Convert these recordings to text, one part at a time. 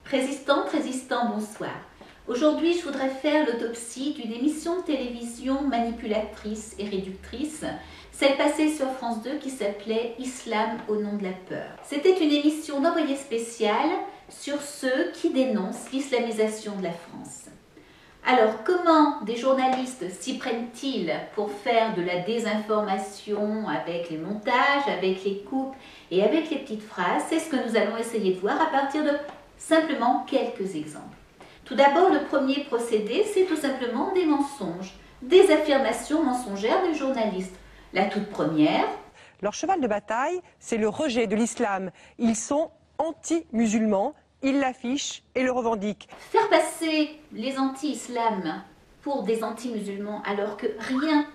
Résistants, bonsoir. Aujourd'hui, je voudrais faire l'autopsie d'une émission de télévision manipulatrice et réductrice, celle passée sur France 2 qui s'appelait « Islam au nom de la peur ». C'était une émission d'envoyé spécial sur ceux qui dénoncent l'islamisation de la France. Alors, comment des journalistes s'y prennent-ils pour faire de la désinformation avec les montages, avec les coupes et avec les petites phrases? C'est ce que nous allons essayer de voir à partir de simplement quelques exemples. Tout d'abord, le premier procédé, c'est tout simplement des mensonges, des affirmations mensongères des journalistes. La toute première. Leur cheval de bataille, c'est le rejet de l'islam. Ils sont anti-musulmans, ils l'affichent et le revendiquent. Faire passer les anti-islam pour des anti-musulmans alors que rien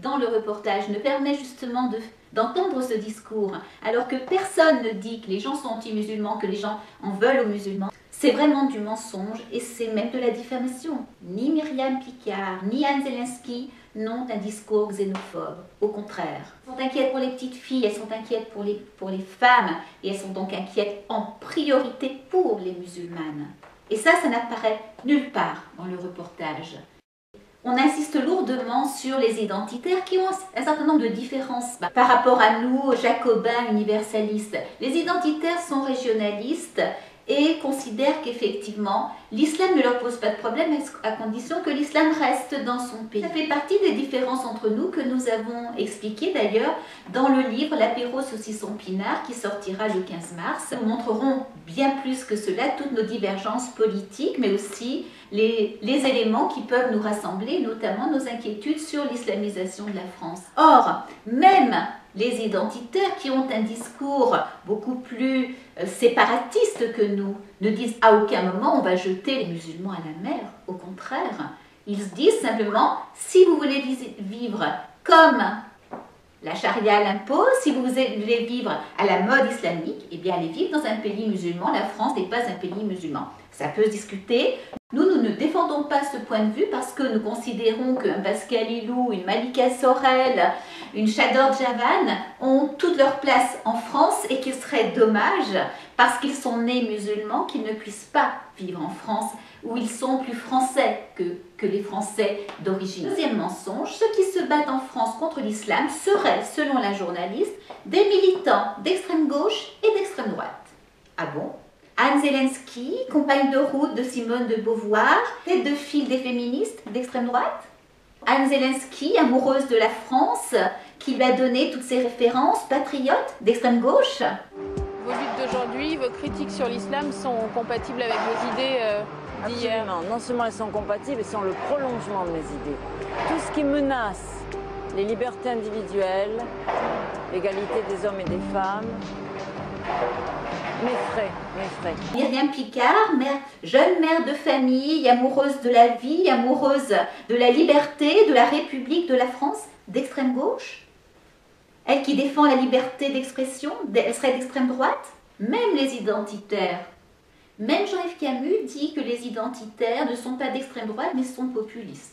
dans le reportage ne permet justement d'entendre ce discours, alors que personne ne dit que les gens sont anti-musulmans, que les gens en veulent aux musulmans, c'est vraiment du mensonge et c'est même de la diffamation. Ni Myriam Picard, ni Anne Zelensky n'ont un discours xénophobe. Au contraire. Elles sont inquiètes pour les petites filles, elles sont inquiètes pour les femmes et elles sont donc inquiètes en priorité pour les musulmanes. Et ça n'apparaît nulle part dans le reportage. On insiste lourdement sur les identitaires qui ont un certain nombre de différences par rapport à nous, jacobins, universalistes. Les identitaires sont régionalistes et considèrent qu'effectivement, l'islam ne leur pose pas de problème à condition que l'islam reste dans son pays. Ça fait partie des différences entre nous que nous avons expliquées d'ailleurs dans le livre L'apéro saucisson pinard qui sortira le 15 mars. Nous montrerons bien plus que cela toutes nos divergences politiques, mais aussi les éléments qui peuvent nous rassembler, notamment nos inquiétudes sur l'islamisation de la France. Or, même les identitaires qui ont un discours beaucoup plus séparatiste que nous ne disent à aucun moment on va jeter les musulmans à la mer. Au contraire, ils se disent simplement si vous voulez vivre comme la charia l'impose, si vous voulez vivre à la mode islamique, eh bien allez vivre dans un pays musulman. La France n'est pas un pays musulman. Ça peut se discuter. Nous ne défendons pas ce point de vue parce que nous considérons qu'un Pascal Hilou, une Malika Sorel, une Chador Javan ont toute leur place en France et qu'il serait dommage, parce qu'ils sont nés musulmans, qu'ils ne puissent pas vivre en France où ils sont plus français que les Français d'origine. Deuxième mensonge, ceux qui se battent en France contre l'islam seraient, selon la journaliste, des militants d'extrême gauche et d'extrême droite. Ah bon? Anne Zelensky, compagne de route de Simone de Beauvoir, tête de file des féministes d'extrême droite. Anne Zelensky, amoureuse de la France, qui lui a donné toutes ses références, patriote d'extrême gauche. Vos luttes d'aujourd'hui, vos critiques sur l'islam sont compatibles avec vos idées d'hier? Absolument. Non seulement elles sont compatibles, elles sont le prolongement de mes idées. Tout ce qui menace les libertés individuelles, l'égalité des hommes et des femmes, m'effraie. Myriam Picard, jeune mère de famille, amoureuse de la vie, amoureuse de la liberté, de la République, de la France, d'extrême gauche. Elle qui défend la liberté d'expression, elle serait d'extrême droite. Même les identitaires. Même Jean-Yves Camus dit que les identitaires ne sont pas d'extrême droite, mais sont populistes.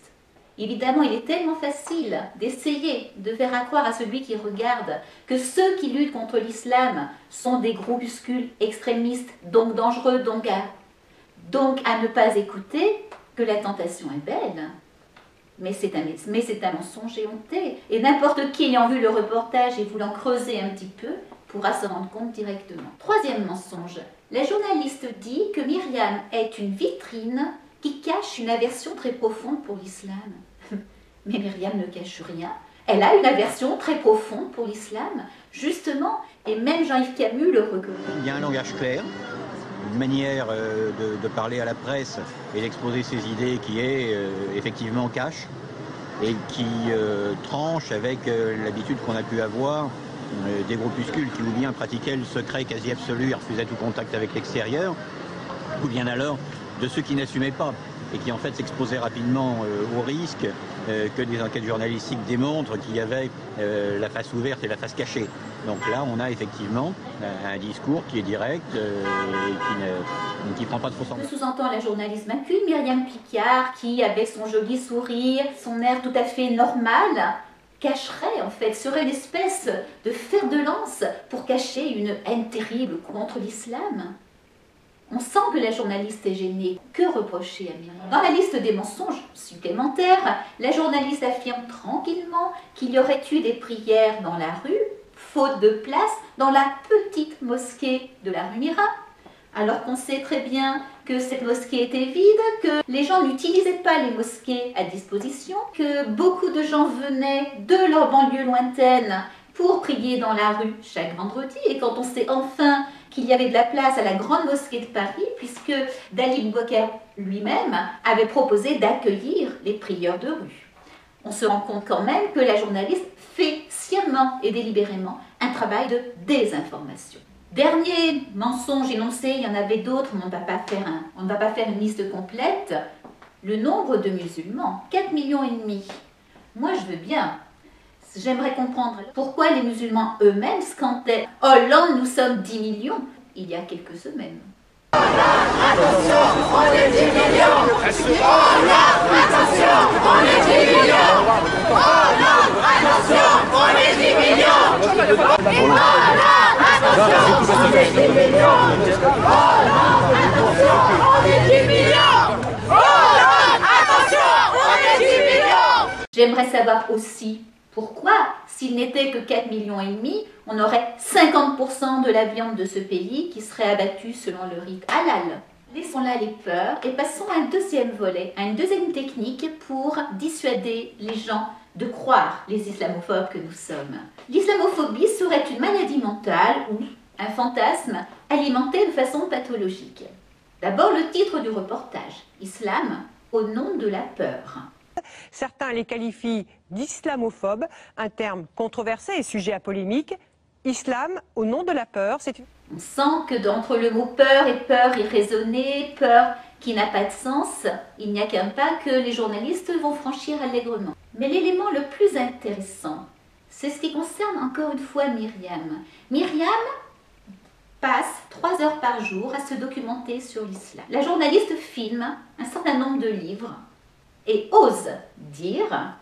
Évidemment, il est tellement facile d'essayer de faire croire à celui qui regarde que ceux qui luttent contre l'islam sont des groupuscules extrémistes, donc dangereux, donc à ne pas écouter, que la tentation est belle. Mais c'est un mensonge éhonté. Et n'importe qui ayant vu le reportage et voulant creuser un petit peu pourra se rendre compte directement. Troisième mensonge. La journaliste dit que Myriam est une vitrine qui cache une aversion très profonde pour l'islam. Mais Myriam ne cache rien. Elle a une aversion très profonde pour l'islam, justement, et même Jean-Yves Camus le reconnaît. Il y a un langage clair, une manière de parler à la presse et d'exposer ses idées qui est effectivement cash et qui tranche avec l'habitude qu'on a pu avoir des groupuscules qui ou bien pratiquaient le secret quasi absolu et refusaient tout contact avec l'extérieur, ou bien alors de ceux qui n'assumaient pas et qui en fait s'exposaient rapidement au risque que des enquêtes journalistiques démontrent qu'il y avait la face ouverte et la face cachée. Donc là, on a effectivement un discours qui est direct et donc il ne prend pas de faux semblants. Que sous-entend la journaliste vaincue, Myriam Picard, qui, avec son joli sourire, son air tout à fait normal, cacherait en fait, serait une espèce de fer de lance pour cacher une haine terrible contre l'islam. On sent que la journaliste est gênée. Que reprocher à Myriam? Dans la liste des mensonges supplémentaires, la journaliste affirme tranquillement qu'il y aurait eu des prières dans la rue, faute de place, dans la petite mosquée de la rue Mira, alors qu'on sait très bien que cette mosquée était vide, que les gens n'utilisaient pas les mosquées à disposition, que beaucoup de gens venaient de leur banlieue lointaine pour prier dans la rue chaque vendredi, et quand on sait enfin qu'il y avait de la place à la grande mosquée de Paris, puisque Dali Boubacar lui-même avait proposé d'accueillir les prieurs de rue. On se rend compte quand même que la journaliste fait sciemment et délibérément un travail de désinformation. Dernier mensonge énoncé, il y en avait d'autres, mais on ne va pas faire une liste complète. Le nombre de musulmans, 4,5 millions. Moi, je veux bien. J'aimerais comprendre pourquoi les musulmans eux-mêmes scandaient « Hollande, nous sommes 10 millions » il y a quelques semaines. Attention, on est 10 millions. Attention, on est 10 millions. Attention, on est 10 millions. Attention, on est 10 millions. Attention, on est 10 millions. Attention, on est 10 millions. J'aimerais savoir aussi pourquoi, s'il n'était que 4,5 millions, on aurait 50% de la viande de ce pays qui serait abattue selon le rite halal. Laissons là les peurs et passons à un deuxième volet, à une deuxième technique pour dissuader les gens de croire les islamophobes que nous sommes. L'islamophobie serait une maladie mentale ou un fantasme alimenté de façon pathologique. D'abord le titre du reportage, Islam au nom de la peur. Certains les qualifient d'islamophobes, un terme controversé et sujet à polémique. Islam au nom de la peur, c'est une... On sent que d'entre le mot peur et peur irraisonnée, peur qui n'a pas de sens, il n'y a qu'un pas que les journalistes vont franchir allègrement. Mais l'élément le plus intéressant, c'est ce qui concerne encore une fois Myriam. Myriam passe 3 heures par jour à se documenter sur l'islam. La journaliste filme un certain nombre de livres et ose dire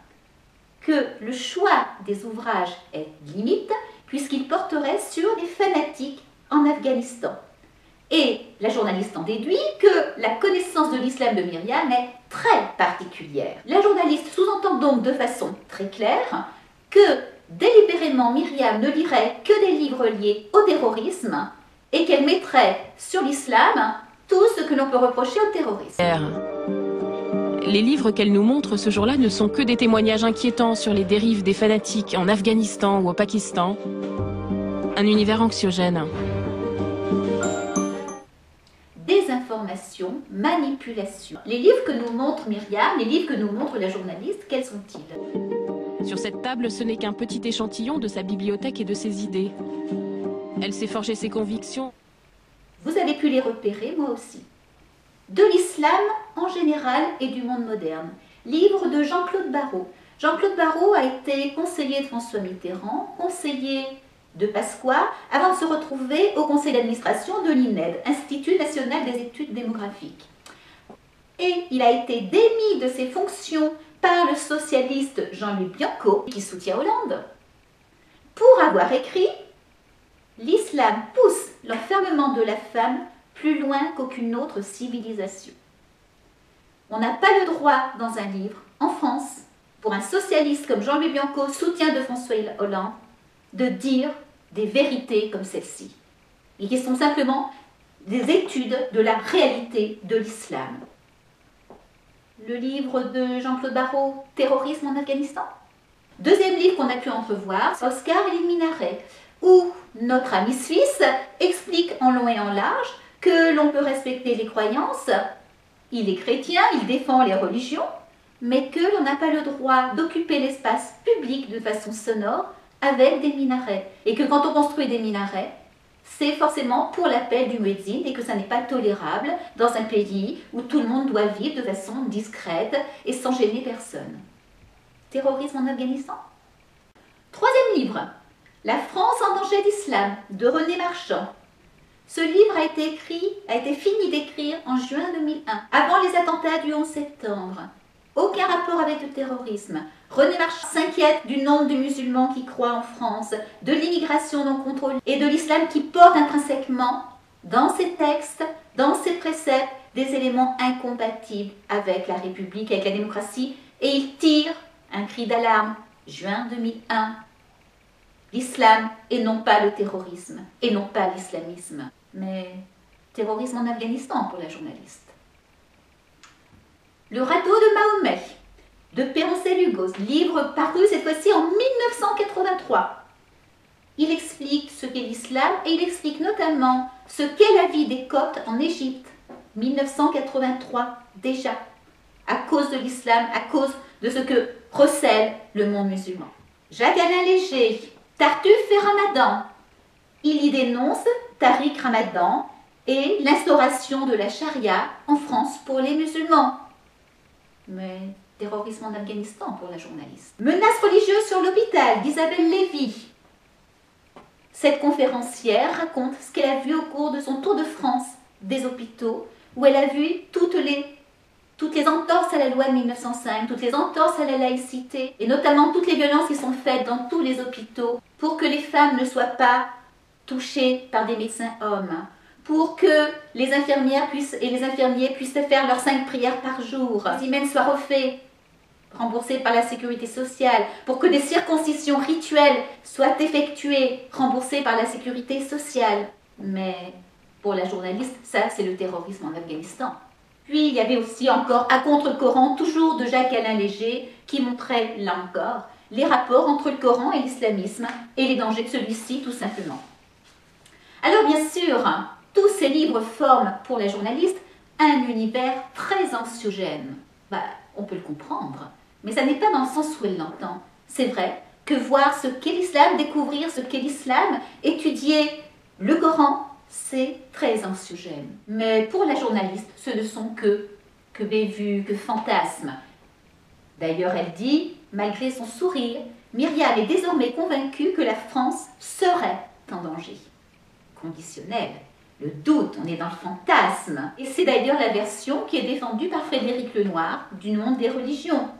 que le choix des ouvrages est limite puisqu'il porterait sur les fanatiques en Afghanistan. Et la journaliste en déduit que la connaissance de l'islam de Myriam est très particulière. La journaliste sous-entend donc de façon très claire que délibérément Myriam ne lirait que des livres liés au terrorisme et qu'elle mettrait sur l'islam tout ce que l'on peut reprocher au terrorisme. Les livres qu'elle nous montre ce jour-là ne sont que des témoignages inquiétants sur les dérives des fanatiques en Afghanistan ou au Pakistan. Un univers anxiogène. Désinformation, manipulation. Les livres que nous montre Myriam, les livres que nous montre la journaliste, quels sont-ils? Sur cette table, ce n'est qu'un petit échantillon de sa bibliothèque et de ses idées. Elle s'est forgé ses convictions. Vous avez pu les repérer, moi aussi. De l'islam en général et du monde moderne. Livre de Jean-Claude Barrot. Jean-Claude Barrot a été conseiller de François Mitterrand, conseiller de Pasqua, avant de se retrouver au conseil d'administration de l'INED, Institut national des études démographiques. Et il a été démis de ses fonctions par le socialiste Jean-Luc Bianco, qui soutient Hollande, pour avoir écrit « L'islam pousse l'enfermement de la femme plus loin qu'aucune autre civilisation. » On n'a pas le droit, dans un livre, en France, pour un socialiste comme Jean-Luc Bianco, soutien de François Hollande, de dire des vérités comme celle-ci, et qui sont simplement des études de la réalité de l'islam. Le livre de Jean-Claude Barrot, Terrorisme en Afghanistan. Deuxième livre qu'on a pu entrevoir, Oscar et les minarets, où notre ami suisse explique en long et en large que l'on peut respecter les croyances, il est chrétien, il défend les religions, mais que l'on n'a pas le droit d'occuper l'espace public de façon sonore avec des minarets. Et que quand on construit des minarets, c'est forcément pour l'appel du muezzin et que ça n'est pas tolérable dans un pays où tout le monde doit vivre de façon discrète et sans gêner personne. Terrorisme en Afghanistan. Troisième livre, La France en danger d'islam, de René Marchand. Ce livre a été fini d'écrire en juin 2001, avant les attentats du 11 septembre. Aucun rapport avec le terrorisme. René Marchand s'inquiète du nombre de musulmans qui croient en France, de l'immigration non contrôlée et de l'islam qui porte intrinsèquement, dans ses textes, dans ses préceptes, des éléments incompatibles avec la République, avec la démocratie, et il tire un cri d'alarme. Juin 2001. L'islam et non pas le terrorisme, et non pas l'islamisme. Mais terrorisme en Afghanistan pour la journaliste. Le radeau de Mahomet, de Peroncel-Hugo, livre paru cette fois-ci en 1983. Il explique ce qu'est l'islam et il explique notamment ce qu'est la vie des Coptes en Égypte. 1983 déjà, à cause de l'islam, à cause de ce que recèle le monde musulman. Jacques-Alain Léger, Tartuffe et Ramadan. Il y dénonce Tariq Ramadan et l'instauration de la charia en France pour les musulmans. Mais terrorisme en Afghanistan pour la journaliste. Menaces religieuses sur l'hôpital d'Isabelle Lévy. Cette conférencière raconte ce qu'elle a vu au cours de son tour de France des hôpitaux, où elle a vu toutes les entorses à la loi de 1905, toutes les entorses à la laïcité, et notamment toutes les violences qui sont faites dans tous les hôpitaux pour que les femmes ne soient pas touchées par des médecins hommes, pour que les infirmières et les infirmiers puissent faire leurs 5 prières par jour, les hymen soient refaits, remboursés par la sécurité sociale, pour que des circoncisions rituelles soient effectuées, remboursées par la sécurité sociale. Mais pour la journaliste, ça c'est le terrorisme en Afghanistan. Puis il y avait aussi encore À contre le Coran, toujours de Jacques-Alain Léger, qui montrait, là encore, les rapports entre le Coran et l'islamisme et les dangers de celui-ci, tout simplement. Alors bien sûr, tous ces livres forment pour la journaliste un univers très anxiogène. On peut le comprendre, mais ça n'est pas dans le sens où elle l'entend. C'est vrai que voir ce qu'est l'islam, découvrir ce qu'est l'islam, étudier le Coran, c'est très anxiogène. Mais pour la journaliste, ce ne sont que bévues, que fantasmes. D'ailleurs, elle dit, malgré son sourire, Myriam est désormais convaincue que la France serait en danger. Conditionnel, le doute, on est dans le fantasme. Et c'est d'ailleurs la version qui est défendue par Frédéric Lenoir du Monde des religions.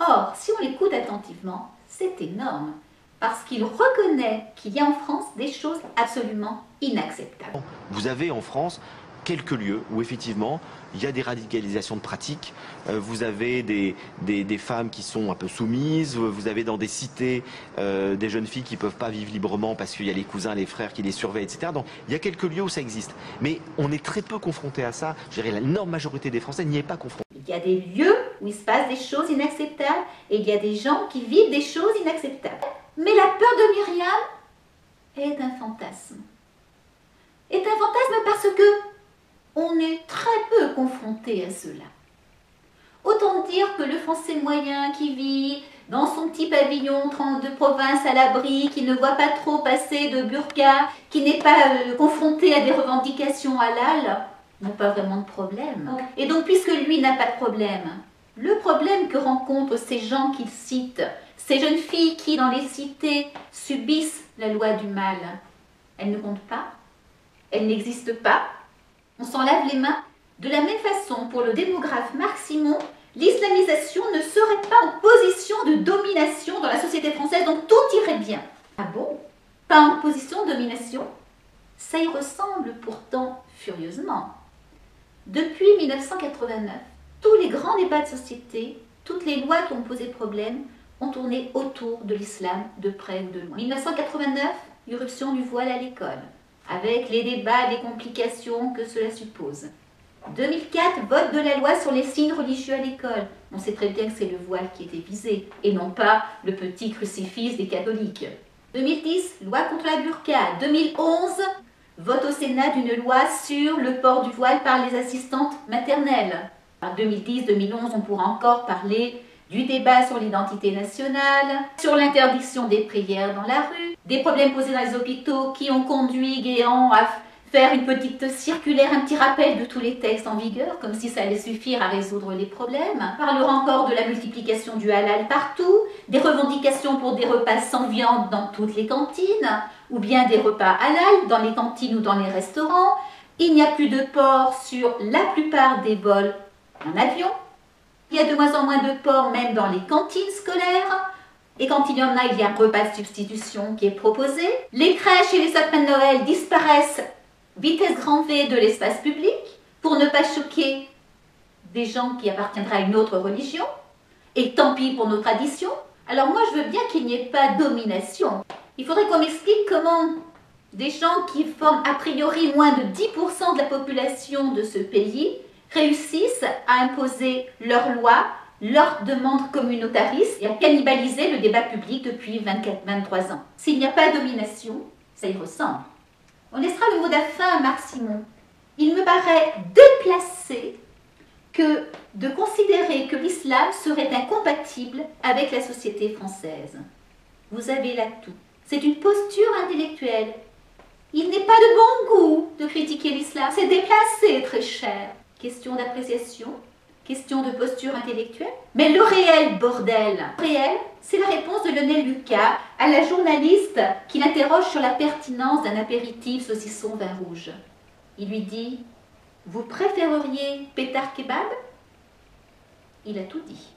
Or, si on l'écoute attentivement, c'est énorme, parce qu'il reconnaît qu'il y a en France des choses absolument inacceptables. Vous avez en France quelques lieux où effectivement il y a des radicalisations de pratiques, vous avez des femmes qui sont un peu soumises, vous avez dans des cités des jeunes filles qui ne peuvent pas vivre librement parce qu'il y a les cousins, les frères qui les surveillent, etc. Donc il y a quelques lieux où ça existe. Mais on est très peu confronté à ça. Je dirais l'énorme majorité des Français n'y est pas confrontée. Il y a des lieux où il se passe des choses inacceptables et il y a des gens qui vivent des choses inacceptables. Mais la peur de Myriam est un fantasme. Est un fantasme parce que on est très peu confronté à cela. Autant dire que le Français moyen qui vit dans son petit pavillon de province à l'abri, qui ne voit pas trop passer de burqa, qui n'est pas confronté à des revendications halal, n'a pas vraiment de problème. Et donc, puisque lui n'a pas de problème, le problème que rencontrent ces gens qu'il cite, ces jeunes filles qui, dans les cités, subissent la loi du mal, elles ne comptent pas, elles n'existent pas. On s'en lave les mains. De la même façon, pour le démographe Marc Simon, l'islamisation ne serait pas en position de domination dans la société française, donc tout irait bien. Ah bon? Pas en position de domination? Ça y ressemble pourtant furieusement. Depuis 1989, tous les grands débats de société, toutes les lois qui ont posé problème, ont tourné autour de l'islam de près ou de loin. 1989, irruption du voile à l'école, avec les débats et les complications que cela suppose. 2004, vote de la loi sur les signes religieux à l'école. On sait très bien que c'est le voile qui était visé, et non pas le petit crucifix des catholiques. 2010, loi contre la burqa. 2011, vote au Sénat d'une loi sur le port du voile par les assistantes maternelles. En 2010-2011, on pourra encore parler du débat sur l'identité nationale, sur l'interdiction des prières dans la rue, des problèmes posés dans les hôpitaux qui ont conduit Guéant à faire une petite circulaire, un petit rappel de tous les textes en vigueur, comme si ça allait suffire à résoudre les problèmes. On parlera encore de la multiplication du halal partout, des revendications pour des repas sans viande dans toutes les cantines, ou bien des repas halal dans les cantines ou dans les restaurants. Il n'y a plus de porc sur la plupart des vols en avion. Il y a de moins en moins de porc même dans les cantines scolaires. Et quand il y en a, il y a un repas de substitution qui est proposé. Les crèches et les sapins de Noël disparaissent vitesse grand V de l'espace public pour ne pas choquer des gens qui appartiendraient à une autre religion. Et tant pis pour nos traditions. Alors moi, je veux bien qu'il n'y ait pas de domination. Il faudrait qu'on m'explique comment des gens qui forment a priori moins de 10% de la population de ce pays réussissent à imposer leurs lois, leurs demandes communautaristes et à cannibaliser le débat public depuis 24-23 ans. S'il n'y a pas de domination, ça y ressemble. On laissera le mot d'afin à Marc Simon. Il me paraît déplacé que de considérer que l'islam serait incompatible avec la société française. Vous avez là tout. C'est une posture intellectuelle. Il n'est pas de bon goût de critiquer l'islam. C'est déplacé, très cher. Question d'appréciation, question de posture intellectuelle. Mais le réel, bordel, le réel, c'est la réponse de Lionel Lucas à la journaliste qui l'interroge sur la pertinence d'un apéritif saucisson vin rouge. Il lui dit « Vous préféreriez pétard kebab ?» Il a tout dit.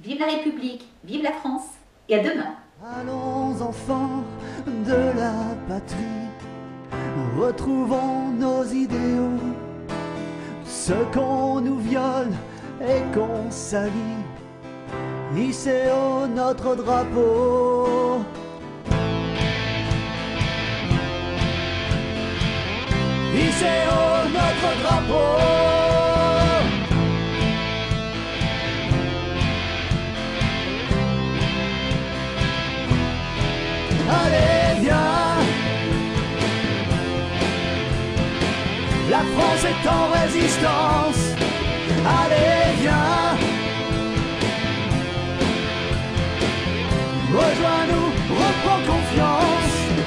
Vive la République, vive la France et à demain. Allons enfants de la patrie, retrouvons nos idéaux. Ce qu'on nous viole et qu'on salit, hissez haut notre drapeau. Hissez haut notre drapeau.